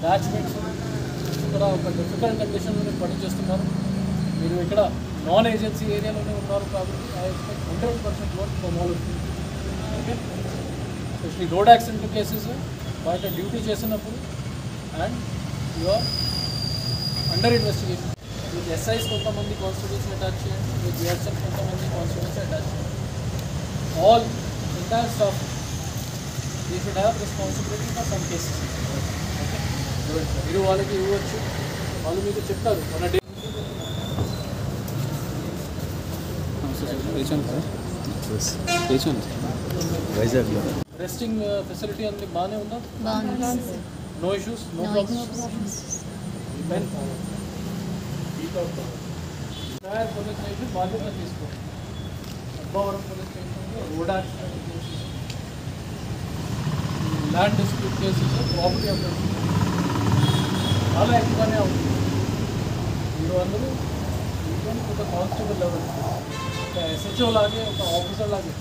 Batchmates ఇక్కడ ఒక difficult కండిషన్లో పనిచేస్తున్నారు. మీరు ఇక్కడ నాన్ ఏజెన్సీ ఏరియాలోనే ఉన్నారు కాబట్టి I expect 100% work from all of you. Okay, especially road accident cases బయట డ్యూటీ చేసినప్పుడు and you're under investigation. With SIs కొంతమంది కాన్స్టిట్యూన్సీ అటాచ్ చేయండి, విత్ యూఎస్ఎల్ కొంతమంది కాన్స్టిట్యూన్సీ అటాచ్ చేయండి. All entire staff you should have responsibility for some cases. Okay, మీరు వాళ్ళకి ఇవ్వచ్చు, వాళ్ళు మీకు చెప్తారు మన డే. వైజాగ్లో రెస్టింగ్ ఫెసిలిటీ అన్ని బాగానే ఉందా? No issues, no problems. Police station బాధ్యత తీసుకోండి. అబ్బావరం పోలీస్ స్టేషన్లో road accident cases, land dispute cases, property offence చాలా ఎక్కువగానే అవుతుంది. మీరు అందరూ ఒక కానిస్టేబుల్ లెవెల్, ఒక ఎస్హెచ్ఓ లాగే, ఒక ఆఫీసర్ లాగే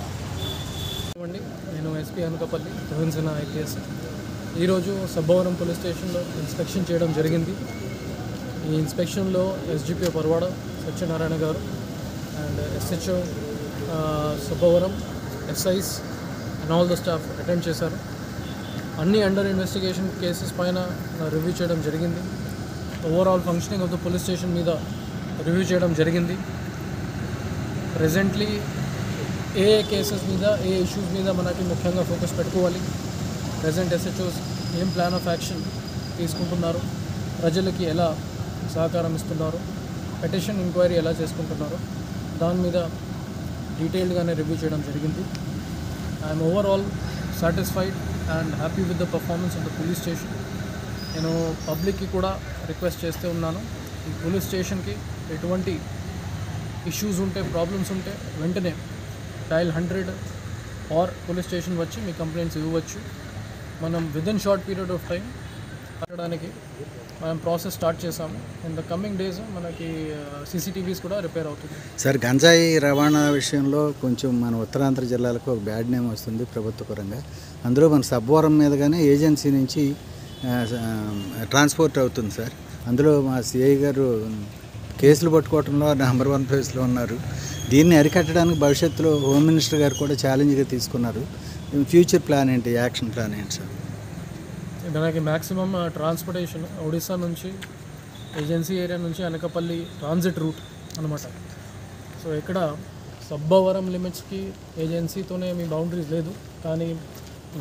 ఇవ్వండి. నేను ఎస్పీ అనకాపల్లి రోహన్సేన ఐపీఎస్. ఈరోజు సబ్బవరం పోలీస్ స్టేషన్లో ఇన్స్పెక్షన్ చేయడం జరిగింది. ఈ ఇన్స్పెక్షన్లో ఎస్జిపి పర్వాడ సత్యనారాయణ గారు and SHO Sabbavaram, SIs and all the staff attend చేశారు. అన్ని అండర్ ఇన్వెస్టిగేషన్ కేసెస్ పైన రివ్యూ చేయడం జరిగింది. Overall functioning of the police station మీద రివ్యూ చేయడం జరిగింది. ప్రెజెంట్లీ ఏ కేసెస్ మీద, ఏ ఇష్యూస్ మీద మనకి ముఖ్యంగా ఫోకస్ పెట్టుకోవాలి, ప్రెజెంట్ ఎస్హెచ్ఓస్ ఏం ప్లాన్ ఆఫ్ యాక్షన్ తీసుకుంటున్నారు, ప్రజలకి ఎలా సహకారం ఇస్తున్నారు, పెటిషన్ ఎంక్వైరీ ఎలా చేసుకుంటున్నారు, దాని మీద డీటెయిల్డ్గానే రివ్యూ చేయడం జరిగింది. I'm overall satisfied and happy with the performance of the police station. నేను పబ్లిక్కి కూడా రిక్వెస్ట్ చేస్తూ ఉన్నాను, ఈ పోలీస్ స్టేషన్కి ఎటువంటి ఇష్యూస్ ఉంటే, ప్రాబ్లమ్స్ ఉంటే వెంటనే డయల్ 100 ఆర్ పోలీస్ స్టేషన్ వచ్చి మీ కంప్లైంట్స్ ఇవ్వచ్చు. మనం within short period of time పెట్టడానికి మనం ప్రాసెస్ స్టార్ట్ చేసాము. ఇన్ ద కమింగ్ డేస్ మనకి సీసీటీవీస్ కూడా రిపేర్ అవుతుంది. సార్, గంజాయి రవాణా విషయంలో కొంచెం మన ఉత్తరాంధ్ర జిల్లాలకు ఒక బ్యాడ్ నేమ్ వస్తుంది ప్రభుత్వ పరంగా. అందులో మన సబ్బవరం మీదగానే ఏజెన్సీ నుంచి ట్రాన్స్పోర్ట్ అవుతుంది సార్. అందులో మా సిఐ గారు కేసులు పట్టుకోవడంలో నెంబర్ 1 ప్లేస్లో ఉన్నారు. దీన్ని అరికట్టడానికి భవిష్యత్తులో హోమ్ మినిస్టర్ గారు కూడా ఛాలెంజ్గా తీసుకున్నారు. ఫ్యూచర్ ప్లాన్ ఏంటి, యాక్షన్ ప్లాన్ ఏంటి సార్? మనకి మ్యాక్సిమం ట్రాన్స్పోర్టేషన్ ఒడిశా నుంచి, ఏజెన్సీ ఏరియా నుంచి అనకాపల్లి ట్రాన్సిట్ రూట్ అనమాట. సో ఇక్కడ సబ్బవరం లిమిట్స్కి ఏజెన్సీతోనే మీ బౌండరీస్ లేదు, కానీ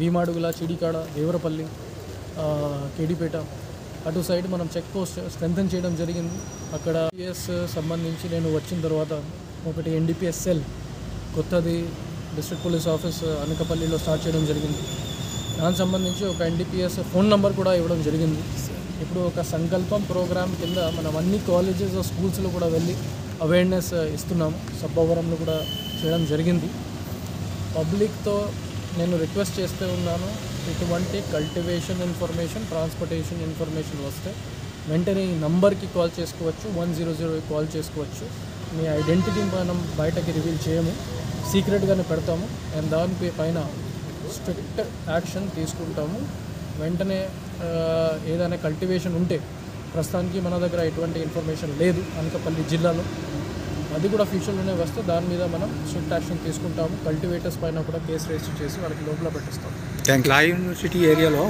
వీమాడుగుల, చిడికాడ, దేవరపల్లి, కేడిపేట అటు సైడ్ మనం చెక్ పోస్ట్ స్ట్రెంథన్ చేయడం జరిగింది. అక్కడ ఎన్డీపీఎస్ సంబంధించి నేను వచ్చిన తర్వాత ఒకటి ఎన్డీపీఎస్ సెల్ కొత్తది డిస్ట్రిక్ట్ పోలీస్ ఆఫీస్ అనకాపల్లిలో స్టార్ట్ చేయడం జరిగింది. దానికి సంబంధించి ఒక ఎన్డీపీఎస్ ఫోన్ నెంబర్ కూడా ఇవ్వడం జరిగింది. ఇప్పుడు ఒక సంకల్పం ప్రోగ్రామ్ కింద మనం అన్ని కాలేజెస్, స్కూల్స్లో కూడా వెళ్ళి అవేర్నెస్ ఇస్తున్నాము. సబ్బవరంలో కూడా చేయడం జరిగింది. పబ్లిక్తో నేను రిక్వెస్ట్ చేస్తూ ఉన్నాను, ఇటువంటి కల్టివేషన్ ఇన్ఫర్మేషన్, ట్రాన్స్పోర్టేషన్ ఇన్ఫర్మేషన్ వస్తే వెంటనే ఈ నంబర్కి కాల్ చేసుకోవచ్చు, 100 కాల్ చేసుకోవచ్చు. మీ ఐడెంటిటీ మనం బయటకి రివీల్ చేయము, సీక్రెట్గానే పెడతాము అండ్ దాని పైన స్ట్రిక్ట్ యాక్షన్ తీసుకుంటాము. వెంటనే ఏదైనా కల్టివేషన్ ఉంటే, ప్రస్తుతానికి మన దగ్గర ఎటువంటి ఇన్ఫర్మేషన్ లేదు అనకాపల్లి జిల్లాలో, అది కూడా ఫ్యూచర్లోనే వస్తే దాని మీద మనం స్ట్రిక్ట్ యాక్షన్ తీసుకుంటాము. కల్టివేటర్స్ పైన కూడా కేసు రిజిస్టర్ చేసి వాళ్ళకి లోపల పెట్టిస్తాం. లా యూనివర్సిటీ ఏరియాలో